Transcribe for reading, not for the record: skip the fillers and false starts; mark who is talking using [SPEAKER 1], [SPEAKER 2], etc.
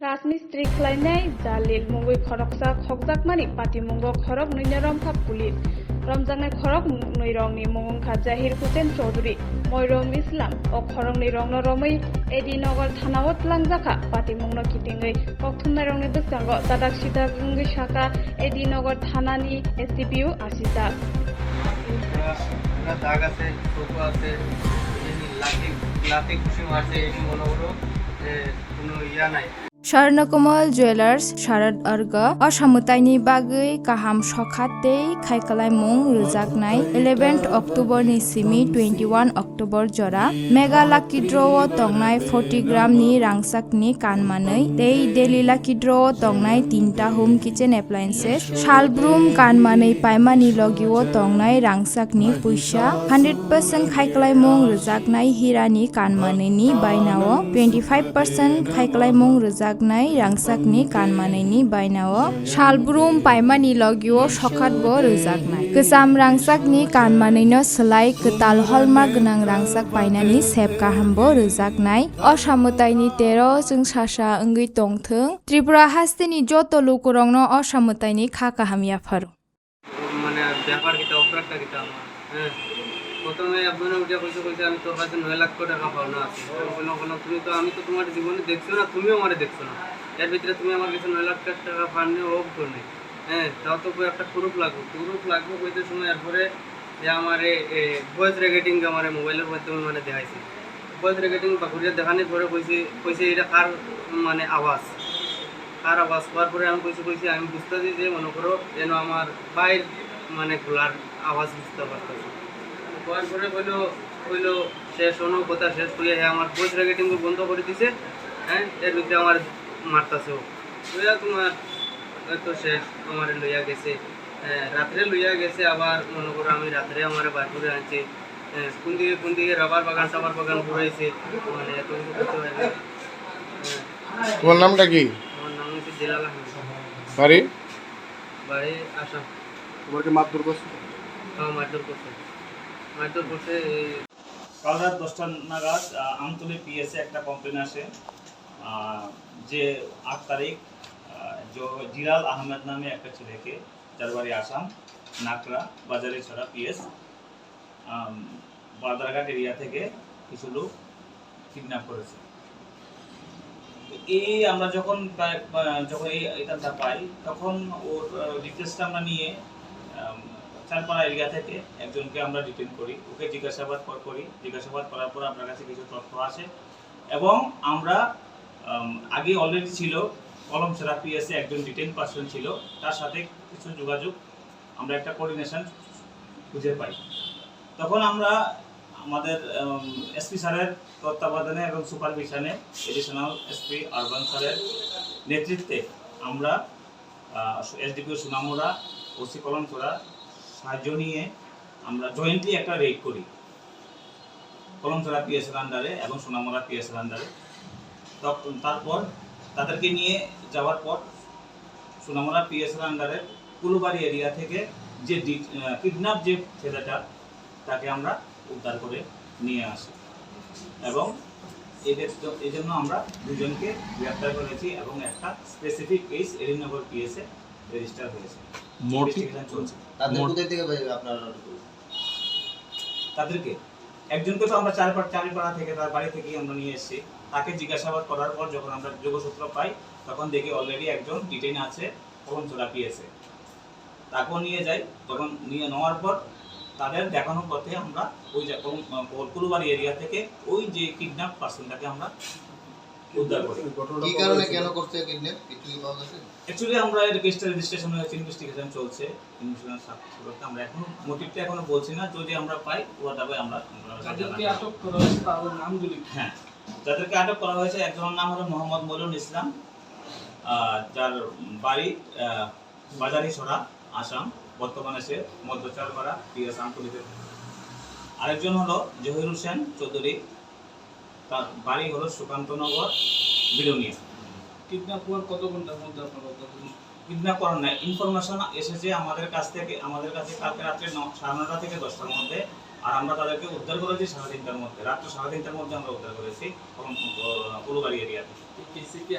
[SPEAKER 1] राजमिस्त्री खलायनाय जालिल मुंगै खरकसा खगजाकमानि पातिमुंग खरक नैनरमखा पुलिस रमजांनाय खरक नैरंनि मुंखा जाहिर हुसेन चौधरी मयरम इस्लाम ओ खरक नैरंनो रमै एडिनगर थानाव tlangजाखा पातिमुंगनो किटिङै कक्थुमनायरंनि बिसांग दादाक सिदा गुंगै शाखा एडिनगर थानानि एसडीपीओ आसिता
[SPEAKER 2] দাগ আছে টোপো আছে লাঠি খুশি মারছে এই মনে হলো যে কোনো ইয়া নাই
[SPEAKER 3] Sharnakomal Jewelers Sharad Arga Ashamutaini Bagai Kaham Shokhatei Kaikalai Mung Rujaknai 11th October ni simi 21 October jora Mega Lucky Draw Tongnai 40 gram ni rangsak ni kanmanai Tei Daily Lucky Draw Tongnai 3ta home kitchen appliances Shalbroom kanmanai paimani logiwo Tongnai rangsak ni puisha 100% Kaikalai Mung Rujaknai Hirani kanmanai ni bainao 25% Kaikalai Mung Rujak Nai rangsakni kanmanaini bainao shalbrum paimani logio shokhatbo rujaknai kesam rangsakni kanmanaino slai ketal hallmark gonang rangsak painani sep kahambo rujaknai asamutaini 13 jung sasa ongoi tongthong Tripura hasteni joto lokorongno asamutaini kha kahamia pharu
[SPEAKER 2] মানে ব্যাপার কিটা অপরাধটা কিটা আমার প্রথমে আপনি উঠে কইছে আমি তোর কাছে 9 লাখ টাকা পাওনা আছে বলো তুমি তো আমি তো তোমার জীবনে দেখছো না তুমিও আমারে দেখছো না এর ভিতরে তুমি আমার কাছে 9 লাখ টাকা পাননি হোক তো নেই হ্যাঁ তাও তো একটা প্রুফ লাগবে কইতে সময় এরপরে যে আমারে ভয়েস রেকর্ডিং আমারে মোবাইলের মাধ্যমে মানে দেখাইছে ভয়েস রেকর্ডিং বাকুরিয়া দেখানোর পরে কইছে এটা কার মানে আওয়াজ হওয়ার পরে আমি কইছি আমি বুঝতেছি যে মনে করো যেন আমার বাইর মানে খোলার আওয়াজ বুঝতে পারতেছি হওয়ার পরে কইলো শেষ হলো কথা শেষ করিয়া আমার ভয়েস রেকর্ডিং বন্ধ করে দিছে হ্যাঁ এর ভিতরে আমার মারতাছে ওইয়া তোমার তো শেষ আমার লইয়া গেছে রাত্রে লইয়া গেছে আবার মনে করো আমি রাত্রে আমার বার করে আনছি কোন দিকে রাবার বাগান ঘুরাইছে মানে এত কিছু করতে হয় না
[SPEAKER 4] তোমার নামটা কি?
[SPEAKER 2] আমার নাম হচ্ছে জেলাল আহমেদ বাড়ি আসাম
[SPEAKER 4] তোমাকে মারধর করছে?
[SPEAKER 2] হ্যাঁ মারধর করছে
[SPEAKER 5] কাল রাত 10টা নাগাদ আমতলী পিএসএ একটা কমপ্লেন আসে যে 8 তারিখ জিলাল আহমেদ নামে একটা ছেলেকে যার বাড়ি আসাম নাকড়া বাজারে ছড়া পিএস বাদারঘাট এরিয়া থেকে কিছু লোক কিডন্যাপ করেছে। এই আমরা যখন এটা পাই তখন ওর ডিটেলসটা আমরা নিয়ে চারপাড়া এরিয়া থেকে একজনকে আমরা ডিটেইন করি, ওকে জিজ্ঞাসাবাদ করার পর আপনার কাছে কিছু তথ্য আসে এবং আমরা আগে অলরেডি ছিল কলমছড়া পিএসএ একজন ডিটেইন পারসন ছিল, তার সাথে কিছু যোগাযোগ আমরা একটা কোঅর্ডিনেশন খুঁজে পাই। তখন আমরা আমাদের এসপি স্যারের তত্ত্বাবধানে এবং সুপারভিশনে এডিশনাল এসপি আরবান স্যারের নেতৃত্বে আমরা এসডিপিও সুনামুড়া ওসি কলমছড়া সাহায্য নিয়ে আমরা জয়েন্টলি একটা রেড করি কলমছড়া পিএসএর আন্ডারে এবং সুনামুড়া পিএসএর আন্ডারে। তারপর তাদেরকে নিয়ে যাওয়ার পর সুনামুড়া পিএসএর আন্ডারে কুলুবাড়ি এরিয়া থেকে যে কিডন্যাপ যে ছেলেটা তাকে আমরা উদ্ধার করে নিয়ে আসি এবং এই জন্য আমরা দুজনকে গ্রেপ্তার করেছি এবং একটা স্পেসিফিক কেস এডিনগর পিএসএ রেজিস্টার হয়েছে। তাদেরকে একজনকে তো আমরা চারিপাড়া থেকে তার বাড়ি থেকেই আমরা নিয়ে এসেছি, তাকে জিজ্ঞাসাবাদ করার পর যখন আমরা যোগসূত্র পাই তখন দেখি অলরেডি একজন ডিটেইন আছে কলমছড়া পিএসএ, তাকেও নিয়ে যাই। তখন নিয়ে নেওয়ার পর তাদের দেখানোর পথে আমরা ওই যে কুলুবাড়ি এরিয়া থেকে ওই যে কিডন্যাপ পারসনটাকে আমরা উদ্ধার করি।
[SPEAKER 4] কি কারণে কেন করতে কিডন্যাপ কিছু পাওয়া গেছে?
[SPEAKER 5] অ্যাকচুয়ালি আমরা এর কেসটা রেজিস্ট্রেশন হয়েছে, ইনভেস্টিগেশন চলছে, আমরা এখনো মোটিভটা এখনো বলছি না, যদি আমরা পাই ওটা তবে আমরা যাদেরকে আটক করা হয়েছে তাদের নামগুলি যাদেরকে আটক করা হয়েছে একজনের নাম হলো মোহাম্মদ মইনুল ইসলাম, যার বাড়ি বাজারি ছড়া আসাম, বর্তমানে সে মধ্যচারপাড়া পিএস আমতলীতে। আরেকজন হলো জহির হোসেন চৌধুরী, তার বাড়ি হলো সুকান্তনগর বিলোনিয়া।
[SPEAKER 2] কিডন্যাপ হওয়ার কত ঘন্টার মধ্যে আপনারা
[SPEAKER 5] কিডন্যাপ করার নাই ইনফরমেশন এসেছে আমাদের কাছে কালকে রাত্রে 9:30 থেকে 10টার মধ্যে, আর আমরা তাদেরকে উদ্ধার করেছি 3:30টার মধ্যে, রাত্রে 3:30টার মধ্যে আমরা উদ্ধার করেছি কুলুবাড়ি এরিয়া থেকে।